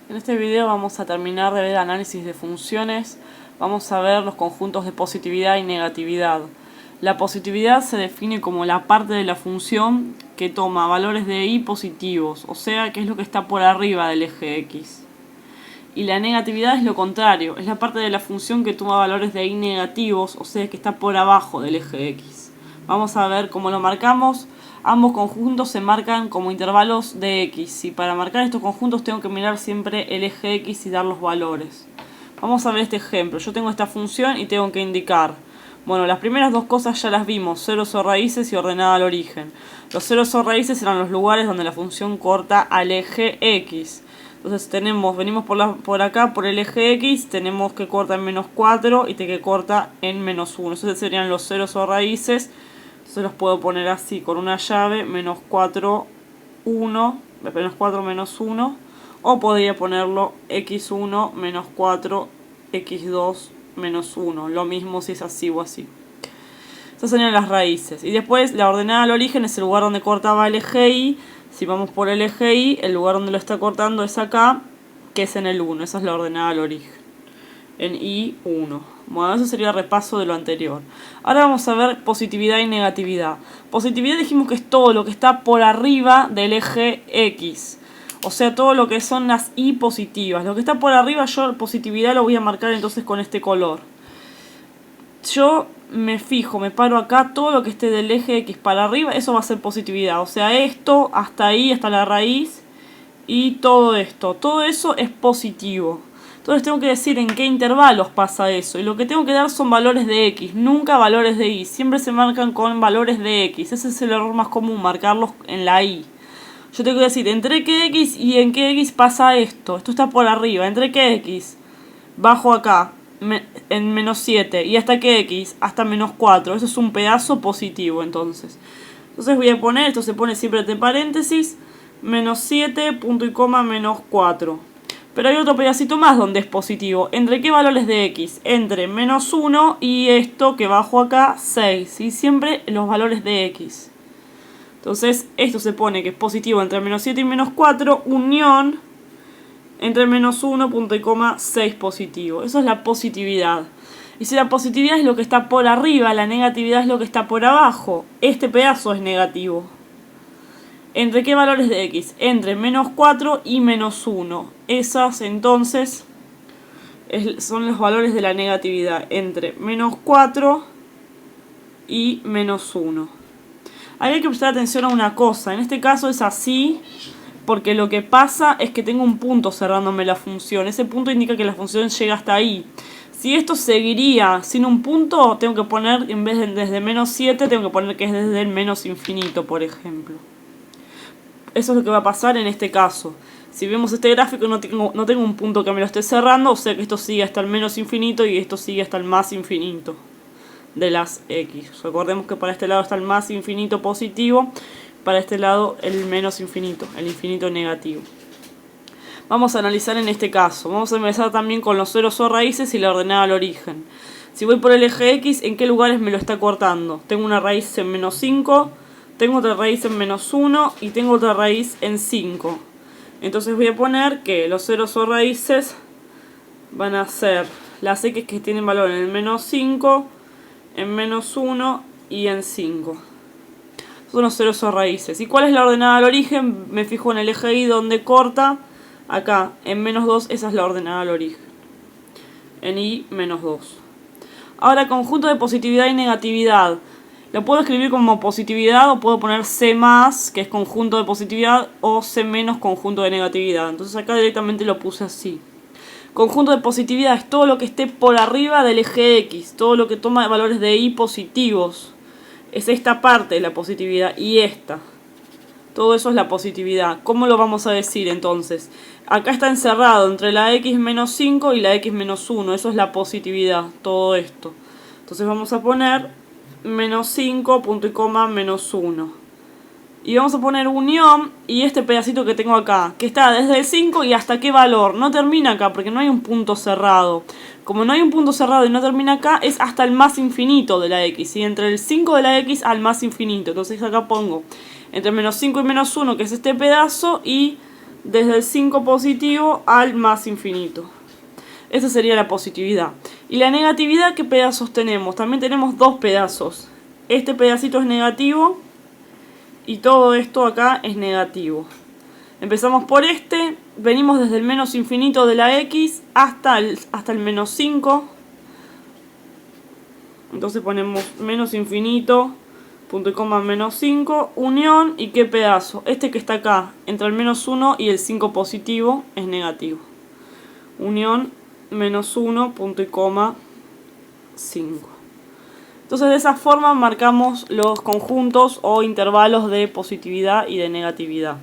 En este video vamos a terminar de ver análisis de funciones. Vamos a ver los conjuntos de positividad y negatividad. La positividad se define como la parte de la función que toma valores de y positivos, o sea que es lo que está por arriba del eje x. Y la negatividad es lo contrario, es la parte de la función que toma valores de y negativos, o sea que está por abajo del eje x. Vamos a ver cómo lo marcamos. Ambos conjuntos se marcan como intervalos de x, y para marcar estos conjuntos tengo que mirar siempre el eje x y dar los valores. Vamos a ver este ejemplo. Yo tengo esta función y tengo que indicar, bueno, las primeras dos cosas ya las vimos, ceros o raíces y ordenada al origen. Los ceros o raíces eran los lugares donde la función corta al eje x. Entonces venimos por acá, por el eje x, tenemos que corta en menos 4 y que corta en menos 1. Esos serían los ceros o raíces. Entonces los puedo poner así, con una llave, menos 4, 1, menos 4, menos 1. O podría ponerlo x1, menos 4, x2, menos 1. Lo mismo si es así o así. Esas serían las raíces. Y después la ordenada al origen es el lugar donde cortaba el eje y. Si vamos por el eje y, el lugar donde lo está cortando es acá, que es en el 1. Esa es la ordenada al origen. En I1. Bueno, eso sería el repaso de lo anterior. Ahora vamos a ver positividad y negatividad. Positividad dijimos que es todo lo que está por arriba del eje X. O sea, todo lo que son las I positivas. Lo que está por arriba, yo positividad lo voy a marcar entonces con este color. Yo me fijo, me paro acá, todo lo que esté del eje X para arriba, eso va a ser positividad. O sea, esto, hasta ahí, hasta la raíz, y todo esto. Todo eso es positivo. Entonces tengo que decir en qué intervalos pasa eso. Y lo que tengo que dar son valores de x, nunca valores de y. Siempre se marcan con valores de x. Ese es el error más común, marcarlos en la y. Yo tengo que decir entre qué x y en qué x pasa esto. Esto está por arriba. Entre qué x, bajo acá, en menos 7. Y hasta qué x, hasta menos 4. Eso es un pedazo positivo entonces. Entonces voy a poner, esto se pone siempre entre paréntesis, menos 7, punto y coma, menos 4. Pero hay otro pedacito más donde es positivo. ¿Entre qué valores de x? Entre menos 1 y esto que bajo acá, 6. Y siempre los valores de x. Entonces esto se pone que es positivo entre menos 7 y menos 4. Unión entre menos 1, punto y coma, 6 positivo. Eso es la positividad. Y si la positividad es lo que está por arriba, la negatividad es lo que está por abajo. Este pedazo es negativo. ¿Entre qué valores de x? Entre menos 4 y menos 1. Esas entonces son los valores de la negatividad. Entre menos 4 y menos 1. Ahí hay que prestar atención a una cosa. En este caso es así porque lo que pasa es que tengo un punto cerrándome la función. Ese punto indica que la función llega hasta ahí. Si esto seguiría sin un punto, tengo que poner, en vez de desde menos 7, tengo que poner que es desde el menos infinito, por ejemplo. Eso es lo que va a pasar en este caso. Si vemos este gráfico no tengo un punto que me lo esté cerrando, o sea que esto sigue hasta el menos infinito y esto sigue hasta el más infinito de las x. Recordemos que para este lado está el más infinito positivo, para este lado el menos infinito, el infinito negativo. Vamos a analizar en este caso. Vamos a empezar también con los ceros o raíces y la ordenada al origen. Si voy por el eje x, ¿en qué lugares me lo está cortando? Tengo una raíz en menos 5, tengo otra raíz en menos 1 y tengo otra raíz en 5. Entonces voy a poner que los ceros o raíces van a ser las x que tienen valor en el menos 5, en menos 1 y en 5. Son los ceros o raíces. ¿Y cuál es la ordenada al origen? Me fijo en el eje y donde corta. Acá, en menos 2, esa es la ordenada al origen. En y menos 2. Ahora, conjunto de positividad y negatividad. Lo puedo escribir como positividad o puedo poner C+, que es conjunto de positividad, o C- conjunto de negatividad. Entonces acá directamente lo puse así. Conjunto de positividad es todo lo que esté por arriba del eje X, todo lo que toma valores de y positivos. Es esta parte de la positividad y esta. Todo eso es la positividad. ¿Cómo lo vamos a decir entonces? Acá está encerrado entre la x menos 5 y la x menos 1. Eso es la positividad, todo esto. Entonces vamos a poner menos 5, punto y coma, menos 1. Y vamos a poner unión y este pedacito que tengo acá, que está desde el 5 y hasta qué valor. No termina acá porque no hay un punto cerrado. Como no hay un punto cerrado y no termina acá, es hasta el más infinito de la x. Y entre el 5 de la x al más infinito. Entonces acá pongo entre menos 5 y menos 1, que es este pedazo, y desde el 5 positivo al más infinito. Esa sería la positividad. Y la negatividad, ¿qué pedazos tenemos? También tenemos dos pedazos. Este pedacito es negativo y todo esto acá es negativo. Empezamos por este, venimos desde el menos infinito de la x hasta el menos 5. Entonces ponemos menos infinito, punto y coma, menos 5, unión, ¿y qué pedazo? Este que está acá, entre el menos 1 y el 5 positivo, es negativo. Unión, menos 1, punto y coma, 5. Entonces de esa forma marcamos los conjuntos o intervalos de positividad y de negatividad.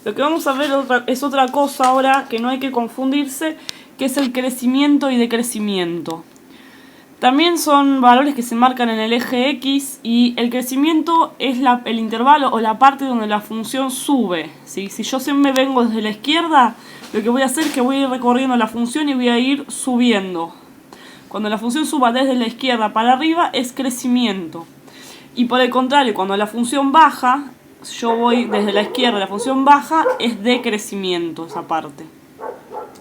Lo que vamos a ver es otra cosa ahora que no hay que confundirse, que es el crecimiento y decrecimiento. También son valores que se marcan en el eje X y el crecimiento es el intervalo o la parte donde la función sube, ¿sí? Si yo siempre vengo desde la izquierda, lo que voy a hacer es que voy a ir recorriendo la función y voy a ir subiendo. Cuando la función suba desde la izquierda para arriba es crecimiento. Y por el contrario, cuando la función baja, yo voy desde la izquierda, la función baja es decrecimiento esa parte.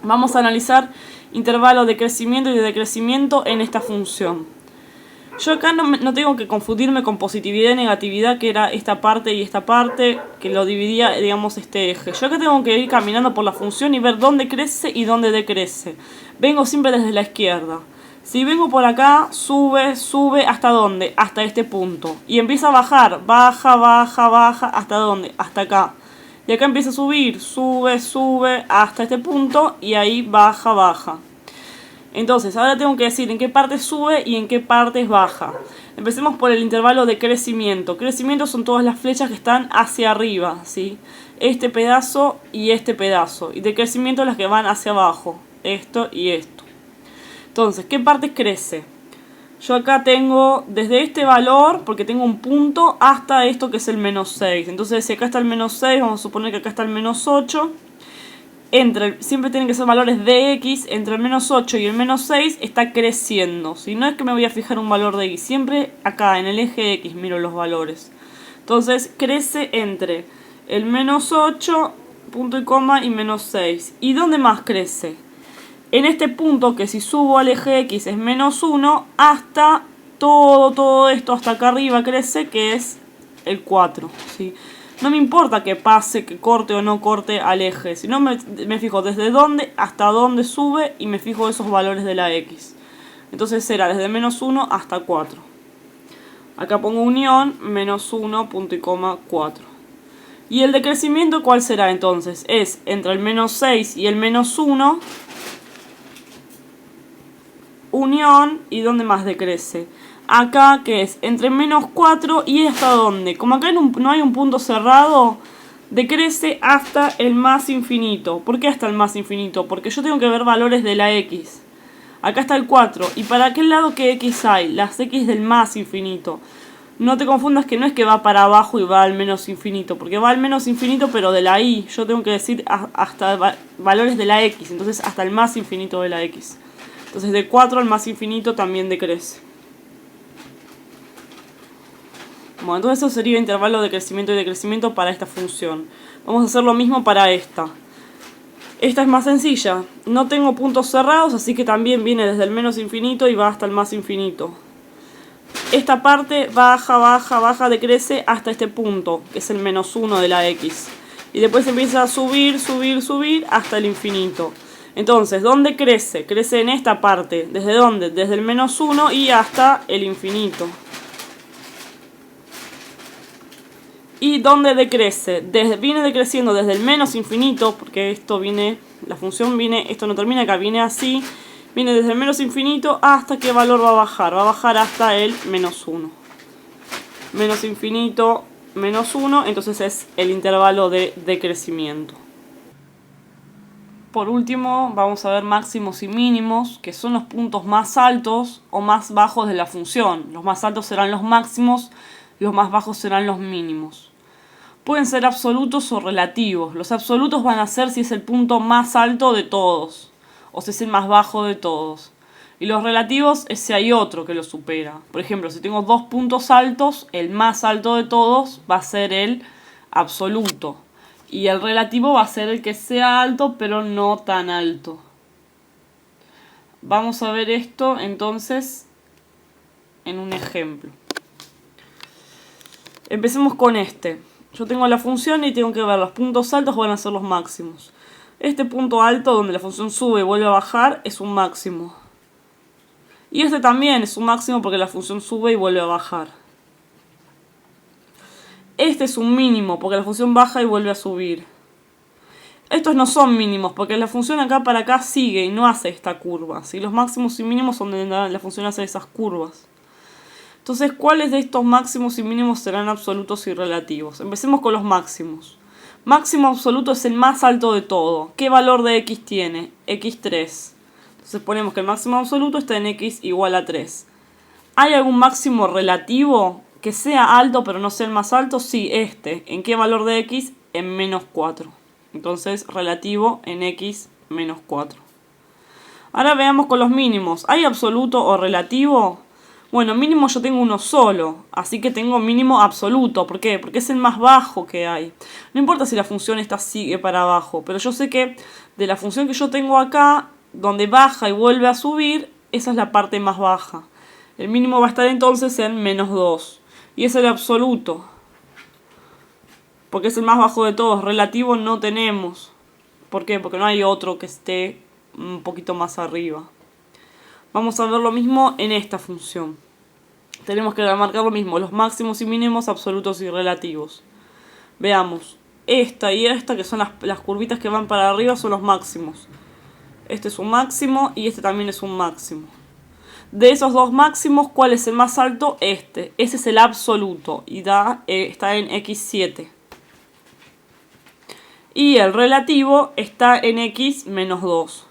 Vamos a analizar intervalos de crecimiento y de decrecimiento en esta función. Yo acá no tengo que confundirme con positividad y negatividad, que era esta parte y esta parte, que lo dividía, digamos, este eje. Yo acá tengo que ir caminando por la función y ver dónde crece y dónde decrece. Vengo siempre desde la izquierda. Si vengo por acá, sube, sube, ¿hasta dónde? Hasta este punto. Y empieza a bajar, baja, baja, baja, ¿hasta dónde? Hasta acá. Y acá empieza a subir, sube, sube, hasta este punto y ahí baja, baja. Entonces, ahora tengo que decir en qué parte sube y en qué parte baja. Empecemos por el intervalo de crecimiento. Crecimiento son todas las flechas que están hacia arriba, ¿sí? Este pedazo y este pedazo. Y de crecimiento las que van hacia abajo. Esto y esto. Entonces, ¿qué parte crece? Yo acá tengo desde este valor, porque tengo un punto, hasta esto que es el menos 6. Entonces, si acá está el menos 6, vamos a suponer que acá está el menos 8. Siempre tienen que ser valores de x, entre el menos 8 y el menos 6 está creciendo. Si no es que me voy a fijar un valor de x, siempre acá en el eje x miro los valores. Entonces, crece entre el menos 8, punto y coma, y menos 6. ¿Y dónde más crece? En este punto, que si subo al eje X es menos 1, hasta todo esto, hasta acá arriba crece, que es el 4, ¿sí? No me importa que pase, que corte o no corte al eje, sino me fijo desde dónde hasta dónde sube y me fijo esos valores de la X. Entonces será desde menos 1 hasta 4. Acá pongo unión, menos 1, punto y coma, 4. ¿Y el decrecimiento cuál será entonces? Es entre el menos 6 y el menos 1... unión, ¿y dónde más decrece? Acá, que es entre menos 4 y hasta dónde. Como acá no hay un punto cerrado, decrece hasta el más infinito. ¿Por qué hasta el más infinito? Porque yo tengo que ver valores de la x. Acá está el 4. ¿Y para qué lado qué x hay? Las x del más infinito. No te confundas que no es que va para abajo y va al menos infinito. Porque va al menos infinito pero de la y. Yo tengo que decir hasta valores de la x. Entonces hasta el más infinito de la x. Entonces de 4 al más infinito también decrece. Bueno, entonces eso sería el intervalo de crecimiento y decrecimiento para esta función. Vamos a hacer lo mismo para esta. Esta es más sencilla. No tengo puntos cerrados, así que también viene desde el menos infinito y va hasta el más infinito. Esta parte baja, baja, baja, decrece hasta este punto, que es el menos 1 de la x. Y después empieza a subir, subir, subir hasta el infinito. Entonces, ¿dónde crece? Crece en esta parte. ¿Desde dónde? Desde el menos 1 y hasta el infinito. ¿Y dónde decrece? Viene decreciendo desde el menos infinito, porque esto viene, la función viene, esto no termina acá, viene así. Viene desde el menos infinito hasta qué valor va a bajar. Va a bajar hasta el menos 1. Menos infinito, menos 1, entonces es el intervalo de decrecimiento. Por último, vamos a ver máximos y mínimos, que son los puntos más altos o más bajos de la función. Los más altos serán los máximos, los más bajos serán los mínimos. Pueden ser absolutos o relativos. Los absolutos van a ser si es el punto más alto de todos, o si es el más bajo de todos. Y los relativos es si hay otro que lo supera. Por ejemplo, si tengo dos puntos altos, el más alto de todos va a ser el absoluto. Y el relativo va a ser el que sea alto, pero no tan alto. Vamos a ver esto entonces en un ejemplo. Empecemos con este. Yo tengo la función y tengo que ver los puntos altos van a ser los máximos. Este punto alto donde la función sube y vuelve a bajar es un máximo. Y este también es un máximo porque la función sube y vuelve a bajar. Este es un mínimo porque la función baja y vuelve a subir. Estos no son mínimos porque la función acá para acá sigue y no hace esta curva. ¿Sí? Los máximos y mínimos son donde la función hace esas curvas. Entonces, ¿cuáles de estos máximos y mínimos serán absolutos y relativos? Empecemos con los máximos. Máximo absoluto es el más alto de todo. ¿Qué valor de x tiene? x3. Entonces ponemos que el máximo absoluto está en x igual a 3. ¿Hay algún máximo relativo que sea alto pero no sea el más alto? Sí, este. ¿En qué valor de x? En menos 4. Entonces, relativo en x menos 4. Ahora veamos con los mínimos. ¿Hay absoluto o relativo? Bueno, mínimo yo tengo uno solo, así que tengo mínimo absoluto. ¿Por qué? Porque es el más bajo que hay. No importa si la función esta sigue para abajo, pero yo sé que de la función que yo tengo acá, donde baja y vuelve a subir, esa es la parte más baja. El mínimo va a estar entonces en menos 2. Y es el absoluto, porque es el más bajo de todos. Relativo no tenemos. ¿Por qué? Porque no hay otro que esté un poquito más arriba. Vamos a ver lo mismo en esta función. Tenemos que marcar lo mismo, los máximos y mínimos absolutos y relativos. Veamos, esta y esta, que son las curvitas que van para arriba, son los máximos. Este es un máximo y este también es un máximo. De esos dos máximos, ¿cuál es el más alto? Este. Ese es el absoluto y está en x7. Y el relativo está en x menos 2.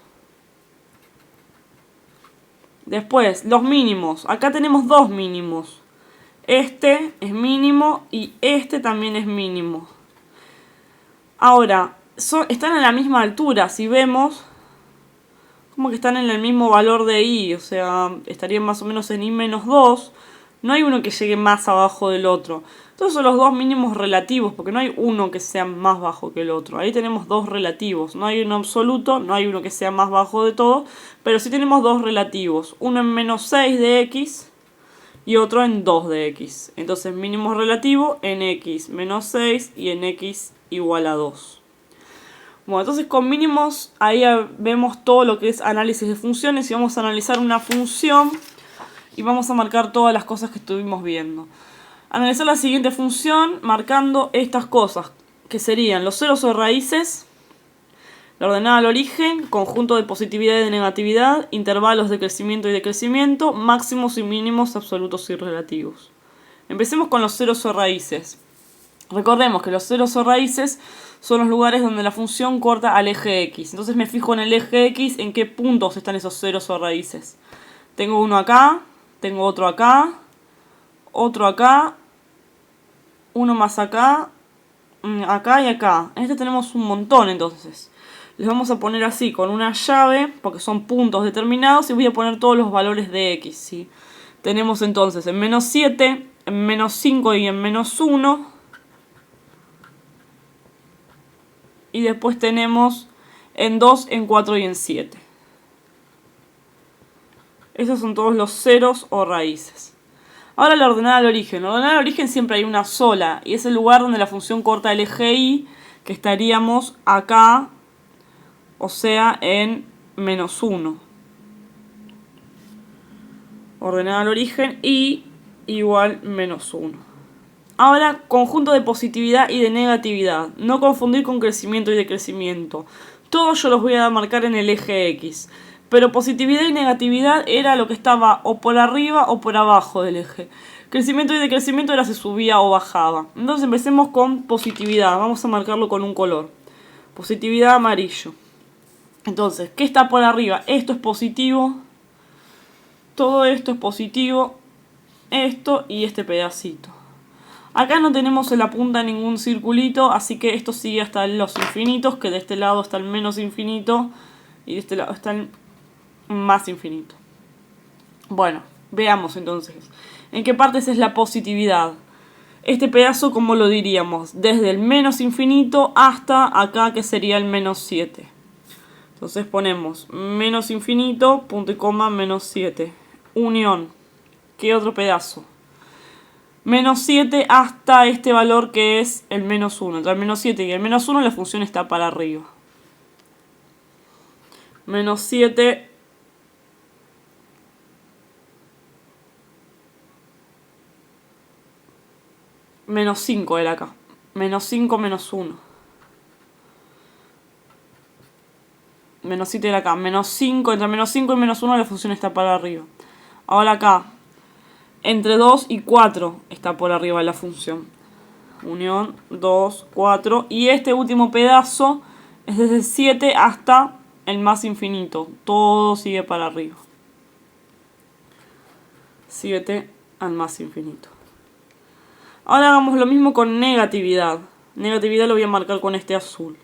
Después, los mínimos. Acá tenemos dos mínimos. Este es mínimo y este también es mínimo. Ahora, están a la misma altura. Si vemos, como que están en el mismo valor de i. O sea, estarían más o menos en i menos 2. No hay uno que llegue más abajo del otro. Entonces son los dos mínimos relativos, porque no hay uno que sea más bajo que el otro. Ahí tenemos dos relativos. No hay uno absoluto, no hay uno que sea más bajo de todo, pero sí tenemos dos relativos. Uno en menos 6 de x y otro en 2 de x. Entonces mínimo relativo en x menos 6 y en x igual a 2. Bueno, entonces con mínimos ahí vemos todo lo que es análisis de funciones y vamos a analizar una función y vamos a marcar todas las cosas que estuvimos viendo. Analizar la siguiente función marcando estas cosas, que serían los ceros o raíces, la ordenada al origen, conjunto de positividad y de negatividad, intervalos de crecimiento y decrecimiento, máximos y mínimos absolutos y relativos. Empecemos con los ceros o raíces. Recordemos que los ceros o raíces son los lugares donde la función corta al eje x. Entonces me fijo en el eje x en qué puntos están esos ceros o raíces. Tengo uno acá, tengo otro acá, otro acá, uno más acá, acá y acá. En este tenemos un montón entonces. Les vamos a poner así con una llave, porque son puntos determinados, y voy a poner todos los valores de x, ¿sí? Tenemos entonces en menos 7, en menos 5 y en menos 1. Y después tenemos en 2, en 4 y en 7. Esos son todos los ceros o raíces. Ahora la ordenada al origen. La ordenada al origen siempre hay una sola. Y es el lugar donde la función corta el eje y, que estaríamos acá, o sea, en menos 1. Ordenada al origen y igual menos 1. Ahora, conjunto de positividad y de negatividad. No confundir con crecimiento y decrecimiento. Todos yo los voy a marcar en el eje X. Pero positividad y negatividad era lo que estaba o por arriba o por abajo del eje. Crecimiento y decrecimiento era si subía o bajaba. Entonces empecemos con positividad. Vamos a marcarlo con un color. Positividad amarillo. Entonces, ¿qué está por arriba? Esto es positivo. Todo esto es positivo. Esto y este pedacito. Acá no tenemos en la punta ningún circulito, así que esto sigue hasta los infinitos, que de este lado está el menos infinito y de este lado está el más infinito. Bueno, veamos entonces. ¿En qué partes es la positividad? Este pedazo, ¿cómo lo diríamos? Desde el menos infinito hasta acá, que sería el menos 7. Entonces ponemos menos infinito, punto y coma, menos 7. Unión. ¿Qué otro pedazo? Menos 7 hasta este valor que es el menos 1. Entre el menos 7 y el menos 1 la función está para arriba. Menos 7. Menos 5 era acá. Menos 5, menos 1. Menos 7 era acá. Menos 5. Entre menos 5 y menos 1 la función está para arriba. Ahora acá. Entre 2 y 4 está por arriba la función. Unión 2, 4. Y este último pedazo es desde 7 hasta el más infinito. Todo sigue para arriba. 7 al más infinito. Ahora hagamos lo mismo con negatividad. Negatividad lo voy a marcar con este azul.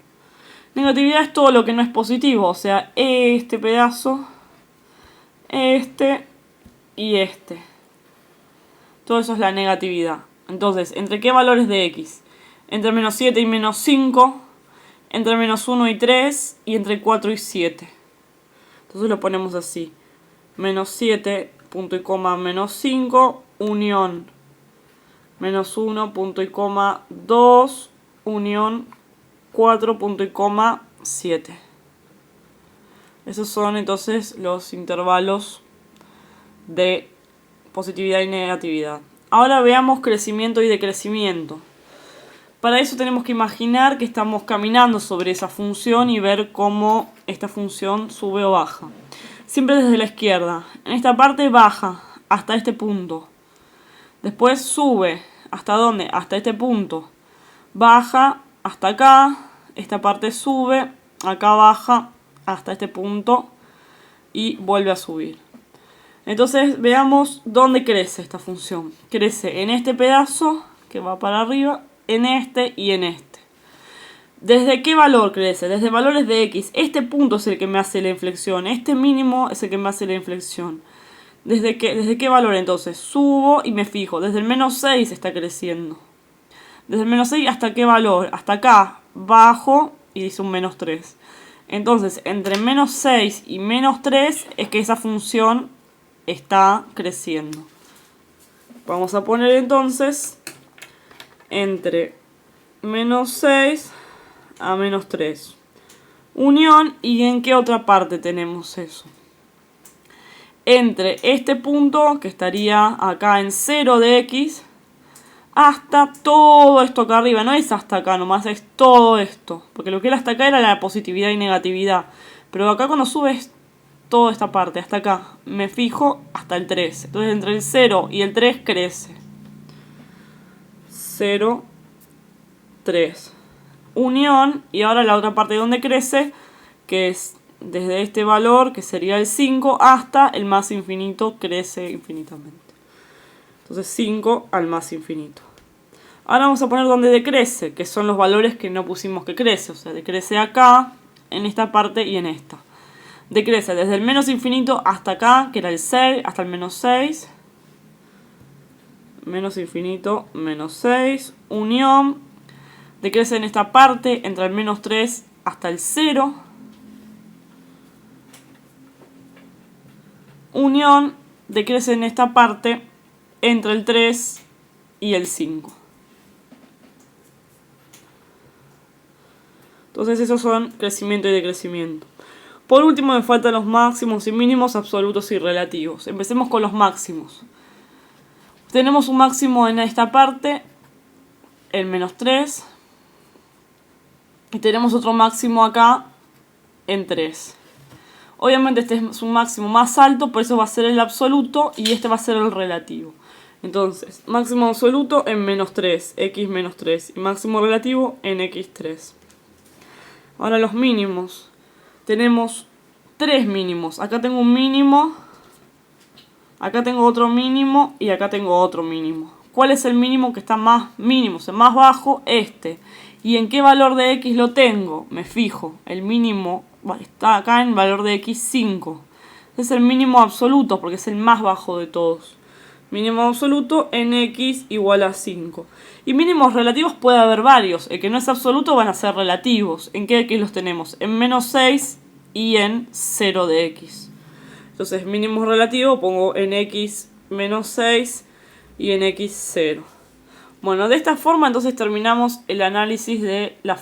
Negatividad es todo lo que no es positivo. O sea, este pedazo, este y este. Todo eso es la negatividad. Entonces, ¿entre qué valores de x? Entre menos 7 y menos 5. Entre menos 1 y 3. Y entre 4 y 7. Entonces lo ponemos así. Menos 7, punto y coma, menos 5. Unión. Menos 1, punto y coma, 2. Unión 4, punto y coma, 7. Esos son entonces los intervalos de positividad y negatividad. Ahora veamos crecimiento y decrecimiento. Para eso tenemos que imaginar que estamos caminando sobre esa función y ver cómo esta función sube o baja. Siempre desde la izquierda. En esta parte baja hasta este punto. Después sube. ¿Hasta dónde? Hasta este punto. Baja hasta acá. Esta parte sube. Acá baja hasta este punto. Y vuelve a subir. Entonces veamos dónde crece esta función. Crece en este pedazo que va para arriba, en este y en este. ¿Desde qué valor crece? Desde valores de x. Este punto es el que me hace la inflexión. Este mínimo es el que me hace la inflexión. ¿Desde qué valor entonces? Subo y me fijo. Desde el menos 6 está creciendo. Desde el menos 6 hasta qué valor? Hasta acá. Bajo y dice un menos 3. Entonces, entre menos 6 y menos 3 es que esa función está creciendo. Vamos a poner entonces entre menos 6 a menos 3. Unión, ¿y en qué otra parte tenemos eso? Entre este punto, que estaría acá en 0 de x, hasta todo esto acá arriba. No es hasta acá nomás, es todo esto. Porque lo que era hasta acá era la positividad y negatividad. Pero acá cuando subes toda esta parte, hasta acá, me fijo hasta el 3. Entonces entre el 0 y el 3 crece. 0, 3. Unión, y ahora la otra parte donde crece, que es desde este valor, que sería el 5, hasta el más infinito, crece infinitamente. Entonces 5 al más infinito. Ahora vamos a poner donde decrece, que son los valores que no pusimos que crece. O sea, decrece acá, en esta parte y en esta. Decrece desde el menos infinito hasta acá, que era el 6, hasta el menos 6. Menos infinito, menos 6. Unión. Decrece en esta parte, entre el menos 3 hasta el 0. Unión. Decrece en esta parte, entre el 3 y el 5. Entonces esos son crecimiento y decrecimiento. Por último me faltan los máximos y mínimos absolutos y relativos. Empecemos con los máximos. Tenemos un máximo en esta parte, el menos 3. Y tenemos otro máximo acá, en 3. Obviamente este es un máximo más alto, por eso va a ser el absoluto y este va a ser el relativo. Entonces, máximo absoluto en menos 3, x menos 3. Y máximo relativo en x3. Ahora los mínimos. Tenemos 3 mínimos. Acá tengo un mínimo. Acá tengo otro mínimo. Y acá tengo otro mínimo. ¿Cuál es el mínimo que está más mínimo? O sea, más bajo, este. ¿Y en qué valor de x lo tengo? Me fijo. El mínimo está acá en valor de x 5. Es el mínimo absoluto porque es el más bajo de todos. Mínimo absoluto en x igual a 5. Y mínimos relativos puede haber varios. El que no es absoluto van a ser relativos. ¿En qué x los tenemos? En menos 6 y en 0 de x. Entonces mínimo relativo pongo en x menos 6 y en x 0. Bueno, de esta forma entonces terminamos el análisis de la